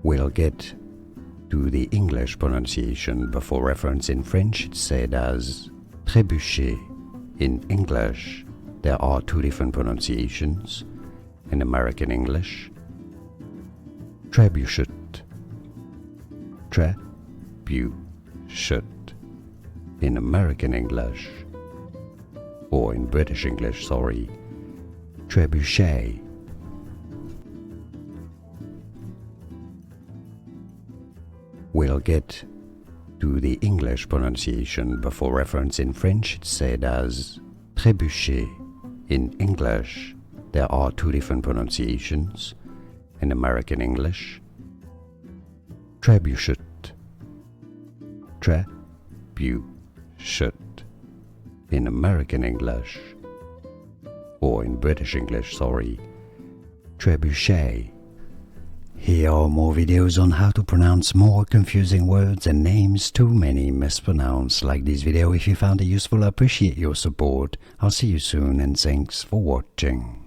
We'll get to the English pronunciation before reference. In French it's said as Trebuchet. In English there are two different pronunciations. In American English, Trebuchet. Trebuchet. In American English, or in British English, Trebuchet. We'll get to the English pronunciation before reference. In French it's said as Trebuchet. In English there are two different pronunciations. In American English, Trebuchet. Trebuchet. In American English, or in British English, Trebuchet. Here are more videos on how to pronounce more confusing words and names too many mispronounced. Like this video if you found it useful. I appreciate your support. I'll see you soon and thanks for watching.